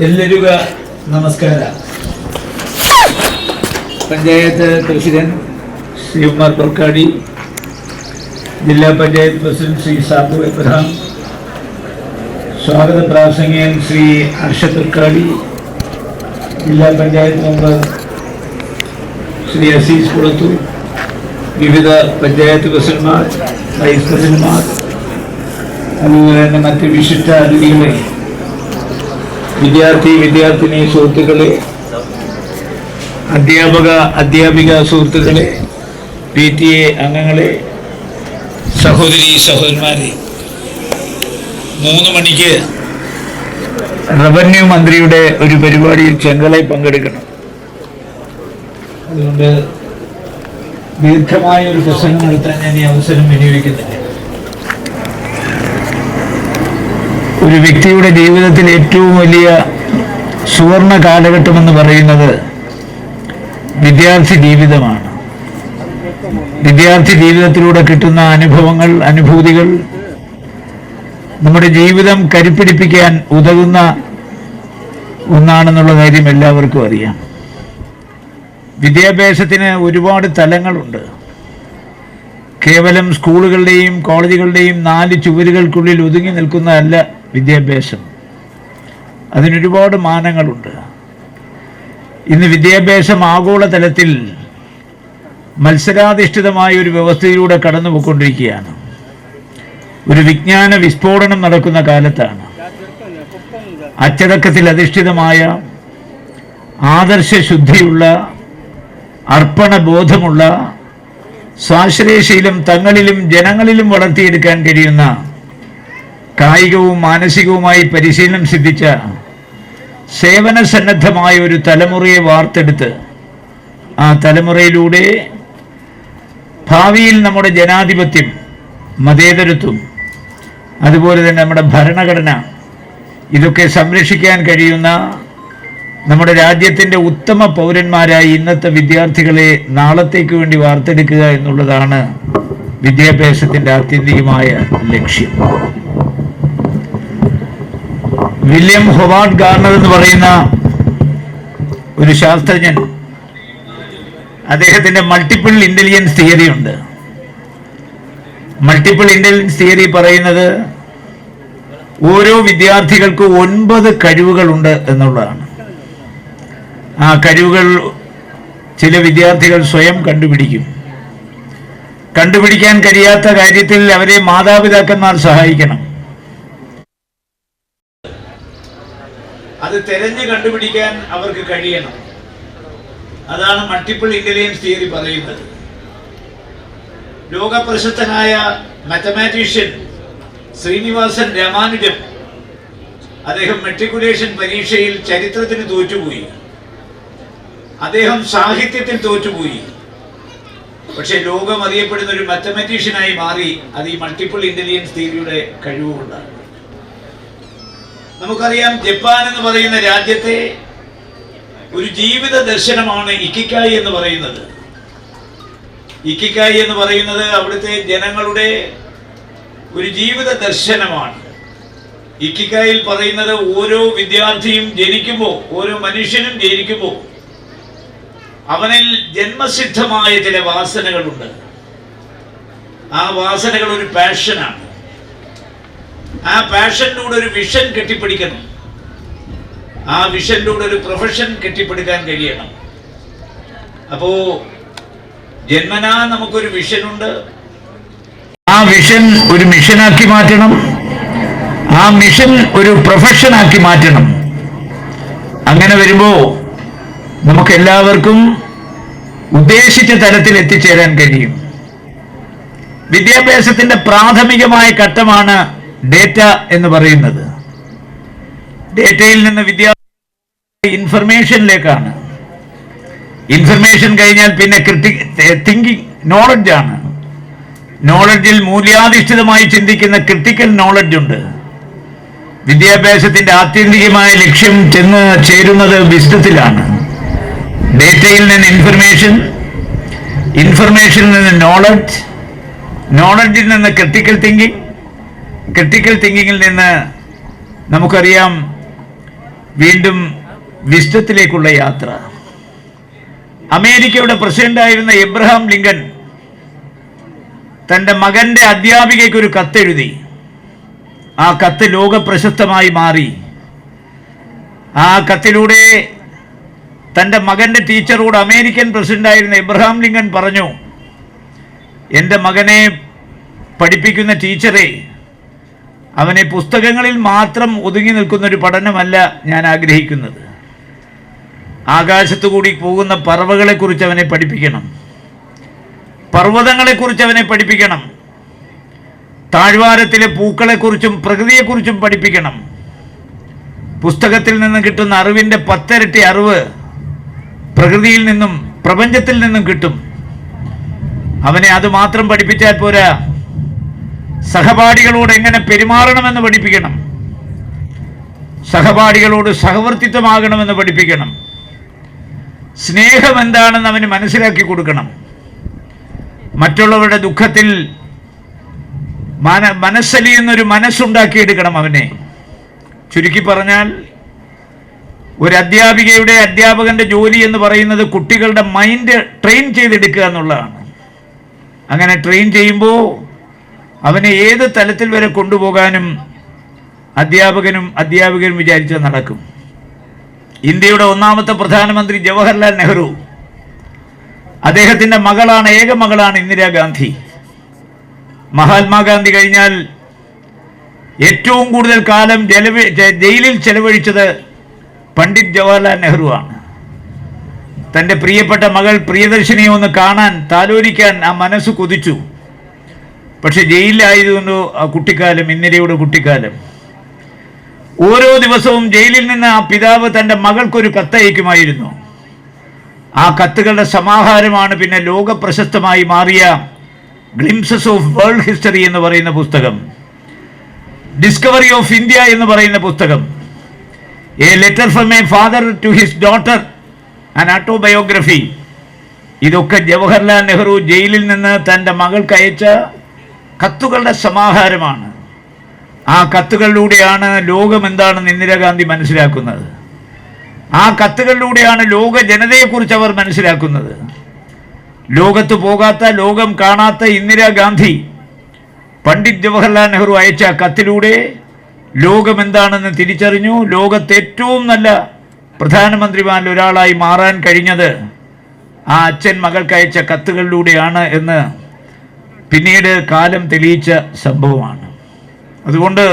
ಎಲ್ಲರಿಗೂ ನಮಸ್ಕಾರ. പഞ്ചായത്ത് പ്രസിഡന്റ് ശ്രീ ഉമർ കൊൽക്കാടി, ജില്ലാ പഞ്ചായത്ത് പ്രസിഡന്റ് ശ്രീ സാബു എബ്രഹാം, സ്വാഗത പ്രാസംഗികൻ ശ്രീ അർഷദ് കൊൽക്കാടി, ജില്ലാ പഞ്ചായത്ത് മെമ്പർ ശ്രീ അസീസ് കുളത്തൂർ, വിവിധ പഞ്ചായത്ത് പ്രസിഡന്റുമാർ, വൈസ് പ്രസിഡന്റുമാർ, അതുപോലെ തന്നെ മറ്റ് വിശിഷ്ട അതിഥികളെ, വിദ്യാർത്ഥിനി സുഹൃത്തുക്കളെ, അധ്യാപിക സുഹൃത്തുക്കളെ, PTA അംഗങ്ങളെ, സഹോദരന്മാരെ, 3 മണിക്ക് റവന്യൂ മന്ത്രിയുടെ ഒരു പരിപാടിയിൽ ചെങ്കളയിൽ പങ്കെടുക്കണം. അതുകൊണ്ട് ദീർഘമായ ഒരു പ്രസംഗം നടത്താൻ ഞാൻ ഈ അവസരം വിനിയോഗിക്കുന്നില്ല. ഒരു വ്യക്തിയുടെ ജീവിതത്തിൽ ഏറ്റവും വലിയ സുവർണ കാലഘട്ടമെന്ന് പറയുന്നത് വിദ്യാർത്ഥി ജീവിതമാണ്. വിദ്യാർത്ഥി ജീവിതത്തിലൂടെ കിട്ടുന്ന അനുഭൂതികൾ നമ്മുടെ ജീവിതം കരുപ്പിടിപ്പിക്കാൻ ഉതകുന്ന ഒന്നാണെന്നുള്ള കാര്യം എല്ലാവർക്കും അറിയാം. വിദ്യാഭ്യാസത്തിന് ഒരുപാട് തലങ്ങളുണ്ട്. കേവലം സ്കൂളുകളുടെയും കോളേജുകളുടെയും 4 ചുവരുകൾക്കുള്ളിൽ ഒതുങ്ങി നിൽക്കുന്നതല്ല വിദ്യാഭ്യാസം. അതിനൊരുപാട് മാനങ്ങളുണ്ട്. ഇന്ന് വിദ്യാഭ്യാസം ആഗോളതലത്തിൽ മത്സരാധിഷ്ഠിതമായ ഒരു വ്യവസ്ഥയിലൂടെ കടന്നുപോയിക്കൊണ്ടിരിക്കുകയാണ്. ഒരു വിജ്ഞാന വിസ്ഫോടനം നടക്കുന്ന കാലത്താണ്. അച്ചടക്കത്തിൽ അധിഷ്ഠിതമായ, ആദർശശുദ്ധിയുള്ള, അർപ്പണബോധമുള്ള, സ്വാശ്രയശീലം തങ്ങളിലും ജനങ്ങളിലും വളർത്തിയെടുക്കാൻ കഴിയുന്ന, കായികവും മാനസികവുമായി പരിശീലനം സിദ്ധിച്ച സേവന സന്നദ്ധമായ ഒരു തലമുറയെ വാർത്തെടുത്ത് ആ തലമുറയിലൂടെ ഭാവിയിൽ നമ്മുടെ ജനാധിപത്യം, മതേതരത്വം, അതുപോലെ തന്നെ നമ്മുടെ ഭരണഘടന, ഇതൊക്കെ സംരക്ഷിക്കാൻ കഴിയുന്ന നമ്മുടെ രാജ്യത്തിൻ്റെ ഉത്തമ പൗരന്മാരായി ഇന്നത്തെ വിദ്യാർത്ഥികളെ നാളത്തേക്ക് വേണ്ടി വാർത്തെടുക്കുക എന്നുള്ളതാണ് വിദ്യാഭ്യാസത്തിൻ്റെ ആത്യന്തികമായ ലക്ഷ്യം. വില്യം ഹൊവാർഡ് ഗാർണർ എന്ന് പറയുന്ന ഒരു ശാസ്ത്രജ്ഞൻ, അദ്ദേഹത്തിൻ്റെ മൾട്ടിപ്പിൾ ഇൻ്റലിജൻസ് തിയറി ഉണ്ട്. മൾട്ടിപ്പിൾ ഇൻ്റലിജൻസ് തിയറി പറയുന്നത് ഓരോ വിദ്യാർത്ഥികൾക്കും 9 കഴിവുകളുണ്ട് എന്നുള്ളതാണ്. ആ കഴിവുകൾ ചില വിദ്യാർത്ഥികൾ സ്വയം കണ്ടുപിടിക്കാൻ കഴിയാത്ത കാര്യത്തിൽ അവരെ മാതാപിതാക്കന്മാർ സഹായിക്കണം. അത് തിരഞ്ഞു കണ്ടുപിടിക്കാൻ അവർക്ക് കഴിയണം. അതാണ് മൾട്ടിപ്പിൾ ഇന്റലിജൻസ് തിയറി പറയുന്നത്. ലോകപ്രശസ്തനായ മാത്തമാറ്റീഷ്യൻ ശ്രീനിവാസൻ രാമാനുജൻ, അദ്ദേഹം മെട്രിക്കുലേഷൻ പരീക്ഷയിൽ ചരിത്രത്തിന് തോറ്റുപോയി. അദ്ദേഹം സാഹിത്യത്തിൽ തോറ്റുപോയി. പക്ഷെ ലോകം അറിയപ്പെടുന്ന ഒരു മാത്തമാറ്റീഷ്യനായി മാറി. അത് ഈ മൾട്ടിപ്പിൾ ഇന്റലിജൻസ് തിയറിയുടെ കഴിവുകൊണ്ടാണ്. നമുക്കറിയാം, ജപ്പാൻ എന്ന് പറയുന്ന രാജ്യത്തെ ഒരു ജീവിത ദർശനമാണ് ഇക്കിഗായി എന്ന് പറയുന്നത്. ഇക്കിഗായി എന്ന് പറയുന്നത് അവിടുത്തെ ജനങ്ങളുടെ ഒരു ജീവിത ദർശനമാണ്. ഇക്കിഗായിൽ പറയുന്നത് ഓരോ വിദ്യാർത്ഥിയും ജനിക്കുമ്പോൾ, ഓരോ മനുഷ്യനും ജനിക്കുമ്പോൾ അവനിൽ ജന്മസിദ്ധമായ ചില വാസനകളുണ്ട്. ആ വാസനകൾ ഒരു പാഷനാണ്. ആ പാഷനിലൂടെ ഒരു വിഷൻ കെട്ടിപ്പിടിക്കണം. ആ വിഷനിലൂടെ ഒരു പ്രൊഫഷൻ കെട്ടിപ്പടുക്കാൻ കഴിയണം. അപ്പോ ജന്മനാ നമുക്കൊരു വിഷനുണ്ട്. ആ വിഷൻ ഒരു മിഷനാക്കി മാറ്റണം. ആ മിഷൻ ഒരു പ്രൊഫഷനാക്കി മാറ്റണം. അങ്ങനെ വരുമ്പോ നമുക്ക് എല്ലാവർക്കും ഉദ്ദേശിച്ച തലത്തിൽ എത്തിച്ചേരാൻ കഴിയും. വിദ്യാഭ്യാസത്തിന്റെ പ്രാഥമികമായ ഘട്ടമാണ് ഡേറ്റ എന്ന് പറയുന്നത്. ഡേറ്റയിൽ നിന്ന് വിദ്യാർത്ഥി ഇൻഫർമേഷനിലേക്കാണ്. ഇൻഫർമേഷൻ കഴിഞ്ഞാൽ പിന്നെ തിങ്കിങ്, നോളജാണ്. നോളജിൽ മൂല്യാധിഷ്ഠിതമായി ചിന്തിക്കുന്ന ക്രിട്ടിക്കൽ നോളജ് ഉണ്ട്. വിദ്യാഭ്യാസത്തിന്റെ ആത്യന്തികമായ ലക്ഷ്യം ചെന്ന് ചേരുന്നത് വിസ്ഡത്തിലാണ്. ഡേറ്റയിൽ നിന്ന് ഇൻഫർമേഷനിൽ നിന്ന് നോളജ്, നോളജിൽ നിന്ന് ക്രിട്ടിക്കൽ തിങ്കിങ്, ക്രിട്ടിക്കൽ തിങ്കിങ്ങിൽ നിന്ന് നമുക്കറിയാം വീണ്ടും വിസ്ഡത്തിലേക്കുള്ള യാത്ര. അമേരിക്കയുടെ പ്രസിഡന്റായിരുന്ന എബ്രഹാം ലിങ്കൻ തൻ്റെ മകൻ്റെ അധ്യാപികയ്ക്ക് ഒരു കത്തെഴുതി. ആ കത്ത് ലോക പ്രശസ്തമായി മാറി. ആ കത്തിലൂടെ തൻ്റെ മകൻ്റെ ടീച്ചറോട് അമേരിക്കൻ പ്രസിഡന്റായിരുന്ന എബ്രഹാം ലിങ്കൻ പറഞ്ഞു, എൻ്റെ മകനെ പഠിപ്പിക്കുന്ന ടീച്ചറെ, അവനെ പുസ്തകങ്ങളിൽ മാത്രം ഒതുങ്ങി നിൽക്കുന്നൊരു പഠനമല്ല ഞാൻ ആഗ്രഹിക്കുന്നത്. ആകാശത്തു കൂടി പോകുന്ന പറവകളെക്കുറിച്ച് അവനെ പഠിപ്പിക്കണം, പർവ്വതങ്ങളെക്കുറിച്ച് അവനെ പഠിപ്പിക്കണം, താഴ്വാരത്തിലെ പൂക്കളെക്കുറിച്ചും പ്രകൃതിയെക്കുറിച്ചും പഠിപ്പിക്കണം. പുസ്തകത്തിൽ നിന്ന് കിട്ടുന്ന അറിവിൻ്റെ 10 ഇരട്ടി അറിവ് പ്രകൃതിയിൽ നിന്നും പ്രപഞ്ചത്തിൽ നിന്നും കിട്ടും. അവനെ അതുമാത്രം പഠിപ്പിച്ചാൽ പോരാ, സഹപാഠികളോട് എങ്ങനെ പെരുമാറണമെന്ന് പഠിപ്പിക്കണം, സഹപാഠികളോട് സഹവർത്തിത്വമാകണമെന്ന് പഠിപ്പിക്കണം, സ്നേഹം എന്താണെന്ന് അവന് മനസ്സിലാക്കി കൊടുക്കണം, മറ്റുള്ളവരുടെ ദുഃഖത്തിൽ മനസ്സലിയുന്നൊരു മനസ്സുണ്ടാക്കിയെടുക്കണം അവനെ. ചുരുക്കി പറഞ്ഞാൽ, ഒരു അധ്യാപകന്റെ ജോലി എന്ന് പറയുന്നത് കുട്ടികളുടെ മൈൻഡ് ട്രെയിൻ ചെയ്തെടുക്കുക എന്നുള്ളതാണ്. അങ്ങനെ ട്രെയിൻ ചെയ്യുമ്പോൾ അവനെ ഏത് തലത്തിൽ വരെ കൊണ്ടുപോകാനും അധ്യാപകരും വിചാരിച്ചാൽ നടക്കും. ഇന്ത്യയുടെ 1ാമത്തെ പ്രധാനമന്ത്രി ജവഹർലാൽ നെഹ്റു, അദ്ദേഹത്തിൻ്റെ മകളാണ്, ഏക മകളാണ് ഇന്ദിരാഗാന്ധി. മഹാത്മാഗാന്ധി കഴിഞ്ഞാൽ ഏറ്റവും കൂടുതൽ കാലം ജയിലിൽ ചെലവഴിച്ചത് പണ്ഡിറ്റ് ജവഹർലാൽ നെഹ്റു ആണ്. തൻ്റെ പ്രിയപ്പെട്ട മകൾ പ്രിയദർശിനിയെ ഒന്ന് കാണാൻ, താലോലിക്കാൻ ആ മനസ്സ് കൊതിച്ചു. പക്ഷെ ജയിലിലായതുകൊണ്ട് ആ കുട്ടിക്കാലം, ഇന്ദിരയുടെ കുട്ടിക്കാലം, ഓരോ ദിവസവും ജയിലിൽ നിന്ന് ആ പിതാവ് തൻ്റെ മകൾക്കൊരു കത്തയക്കുമായിരുന്നു. ആ കത്തുകളുടെ സമാഹാരമാണ് പിന്നെ ലോക പ്രശസ്തമായി മാറിയ ഗ്ലിംസസ് ഓഫ് വേൾഡ് ഹിസ്റ്ററി എന്ന് പറയുന്ന പുസ്തകം, ഡിസ്കവറി ഓഫ് ഇന്ത്യ എന്ന് പറയുന്ന പുസ്തകം, a letter from a father to his daughter, an autobiography. ഇതൊക്കെ ജവഹർലാൽ നെഹ്റു ജയിലിൽ നിന്ന് തൻ്റെ മകൾക്ക് അയച്ച കത്തുകളുടെ സമാഹാരമാണ്. ആ കത്തുകളിലൂടെയാണ് ലോകം എന്താണെന്ന് ഇന്ദിരാഗാന്ധി മനസ്സിലാക്കുന്നത്. ആ കത്തുകളിലൂടെയാണ് ലോക ജനതയെക്കുറിച്ച് അവർ മനസ്സിലാക്കുന്നത്. ലോകത്ത് പോകാത്ത, ലോകം കാണാത്ത ഇന്ദിരാഗാന്ധി പണ്ഡിറ്റ് ജവഹർലാൽ നെഹ്റു അയച്ച കത്തിലൂടെ ലോകം എന്താണെന്ന് തിരിച്ചറിഞ്ഞു. ലോകത്തെ ഏറ്റവും നല്ല പ്രധാനമന്ത്രിമാരിൽ ഒരാളായി മാറാൻ കഴിഞ്ഞത് ആ അച്ഛൻ മകൾക്ക് അയച്ച കത്തുകളിലൂടെയാണ് എന്ന് പിന്നീട് കാലം തെളിയിച്ച സംഭവമാണ്. അതുകൊണ്ട്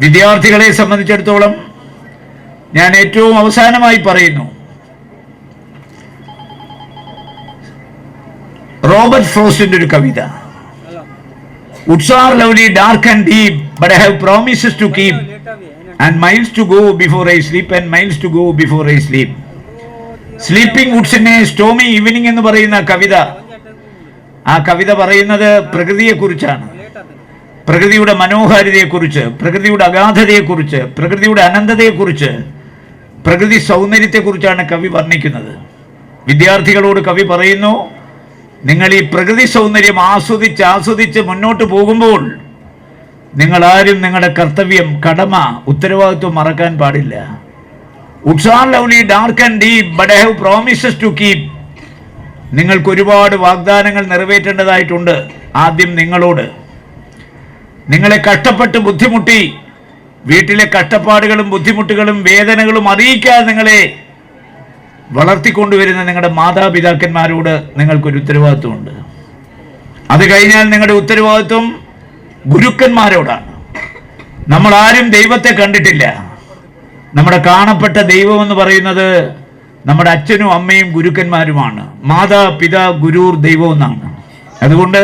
വിദ്യാർത്ഥികളെ സംബന്ധിച്ചിടത്തോളം ഞാൻ ഏറ്റവും അവസാനമായി പറയുന്നു, റോബർട്ട് ഫ്രോസ്റ്റിന്റെ ഒരു കവിത, Woods are lovely, dark and deep, but I have promises to keep, and miles to go before I sleep, and miles to go before I sleep. Sleeping woods in a stormy evening എന്ന് പറയുന്ന കവിത, ആ കവിത പറയുന്നത് പ്രകൃതിയെക്കുറിച്ചാണ്. പ്രകൃതിയുടെ മനോഹാരിതയെക്കുറിച്ച്, പ്രകൃതിയുടെ അഗാധതയെക്കുറിച്ച്, പ്രകൃതിയുടെ അനന്തതയെക്കുറിച്ച്, പ്രകൃതി സൗന്ദര്യത്തെക്കുറിച്ചാണ് കവി വർണ്ണിക്കുന്നത്. വിദ്യാർത്ഥികളോട് കവി പറയുന്നു, നിങ്ങൾ ഈ പ്രകൃതി സൗന്ദര്യം ആസ്വദിച്ച് മുന്നോട്ട് പോകുമ്പോൾ നിങ്ങളാരും നിങ്ങളുടെ കർത്തവ്യം, കടമ, ഉത്തരവാദിത്വം മറക്കാൻ പാടില്ല. Woods are lovely, dark and deep, but I have promises to keep. നിങ്ങൾക്ക് ഒരുപാട് വാഗ്ദാനങ്ങൾ നിറവേറ്റേണ്ടതായിട്ടുണ്ട്. ആദ്യം നിങ്ങളോട്, നിങ്ങളെ കഷ്ടപ്പെട്ട് ബുദ്ധിമുട്ടി, വീട്ടിലെ കഷ്ടപ്പാടുകളും ബുദ്ധിമുട്ടുകളും വേദനകളും അറിയിക്കാതെ നിങ്ങളെ വളർത്തിക്കൊണ്ടുവരുന്ന നിങ്ങളുടെ മാതാപിതാക്കന്മാരോട് നിങ്ങൾക്കൊരു ഉത്തരവാദിത്വമുണ്ട്. അത് കഴിഞ്ഞാൽ നിങ്ങളുടെ ഉത്തരവാദിത്വം ഗുരുക്കന്മാരോടാണ്. നമ്മളാരും ദൈവത്തെ കണ്ടിട്ടില്ല. നമ്മുടെ കാണപ്പെട്ട ദൈവം എന്ന് പറയുന്നത് നമ്മുടെ അച്ഛനും അമ്മയും ഗുരുക്കന്മാരുമാണ്. മാതാപിതാ ഗുരുർ ദൈവം എന്നാണ്. അതുകൊണ്ട്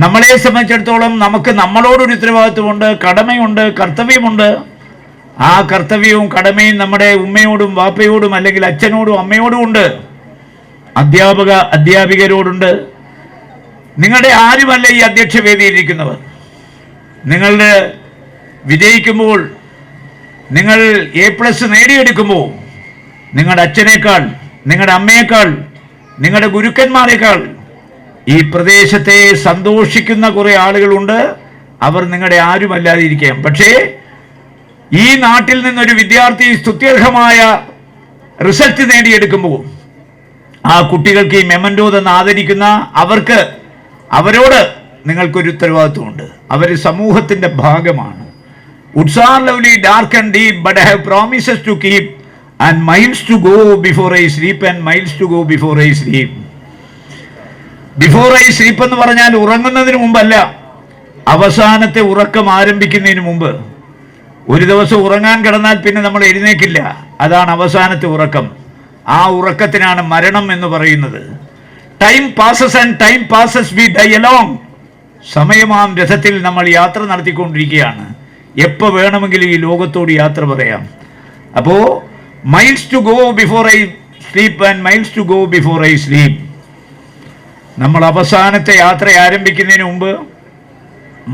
നമ്മളെ സംബന്ധിച്ചിടത്തോളം നമുക്ക് നമ്മളോടൊരു ഉത്തരവാദിത്വമുണ്ട്, കടമയുണ്ട്, കർത്തവ്യമുണ്ട്. ആ കർത്തവ്യവും കടമയും നമ്മുടെ ഉമ്മയോടും വാപ്പയോടും അല്ലെങ്കിൽ അച്ഛനോടും അമ്മയോടും ഉണ്ട്, അധ്യാപികരോടുണ്ട്. നിങ്ങളുടെ ആരുമല്ല ഈ അധ്യക്ഷ വേദിയിലിരിക്കുന്നവർ. നിങ്ങളുടെ വിജയിക്കുമ്പോൾ, നിങ്ങൾ A+ നേടിയെടുക്കുമ്പോൾ നിങ്ങളുടെ അച്ഛനേക്കാൾ, നിങ്ങളുടെ അമ്മയേക്കാൾ, നിങ്ങളുടെ ഗുരുക്കന്മാരെക്കാൾ ഈ പ്രദേശത്തെ സന്തോഷിക്കുന്ന കുറേ ആളുകളുണ്ട്. അവർ നിങ്ങളുടെ ആരുമല്ലാതിരിക്കാം. പക്ഷേ ഈ നാട്ടിൽ നിന്നൊരു വിദ്യാർത്ഥി സ്തുത്യർഹമായ റിസൾട്ട് നേടിയെടുക്കുമ്പോൾ ആ കുട്ടികൾക്ക് ഈ മെമൻറ്റോ തന്ന് ആദരിക്കുന്ന അവരോട് നിങ്ങൾക്കൊരു ഉത്തരവാദിത്വമുണ്ട്. അവർ സമൂഹത്തിന്റെ ഭാഗമാണ്. Woods are lovely, dark and deep, but I have promises to keep, and miles to go before I sleep, and miles to go before I sleep. Before I sleep എന്ന് പറഞ്ഞാൽ ഉറങ്ങുന്നതിന് മുമ്പല്ല, അവസാനത്തെ ഉറക്കം ആരംഭിക്കുന്നതിന് മുമ്പ്. ഒരു ദിവസം ഉറങ്ങാൻ കിടന്നാൽ പിന്നെ നമ്മൾ എഴുന്നേക്കില്ല. അതാണ് അവസാനത്തെ ഉറക്കം. ആ ഉറക്കത്തിനാണ് മരണം എന്ന് പറയുന്നത്. Time passes and time passes we die along. സമയമാം രഥത്തിൽ നമ്മൾ യാത്ര നടത്തിക്കൊണ്ടിരിക്കുകയാണ്. എപ്പോൾ വേണമെങ്കിലും ഈ ലോകത്തോട് യാത്ര പറയാം. അപ്പോൾ miles to go before I sleep and miles to go before I sleep. നമ്മൾ അവസാനത്തെ യാത്ര ആരംഭിക്കുന്നതിന് മുമ്പ്,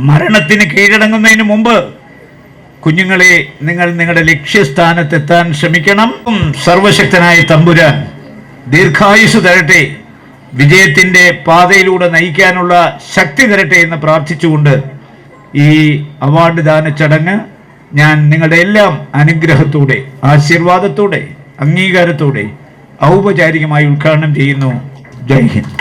മരണത്തിന് കീഴടങ്ങുന്നതിന് മുമ്പ് കുഞ്ഞുങ്ങളെ, നിങ്ങൾ നിങ്ങളുടെ ലക്ഷ്യസ്ഥാനത്തെത്താൻ ശ്രമിക്കണം. സർവശക്തനായ തമ്പുരാൻ ദീർഘായുസ് തരട്ടെ, വിജയത്തിൻ്റെ പാതയിലൂടെ നയിക്കാനുള്ള ശക്തി തരട്ടെ എന്ന് പ്രാർത്ഥിച്ചുകൊണ്ട് ഈ അവാർഡ് ദാന ചടങ്ങ് ഞാൻ നിങ്ങളുടെ എല്ലാം അനുഗ്രഹത്തോടെ, ആശീർവാദത്തോടെ, അംഗീകാരത്തോടെ ഔപചാരികമായി ഉദ്ഘാടനം ചെയ്യുന്നു. ജയ് ഹിന്ദ്.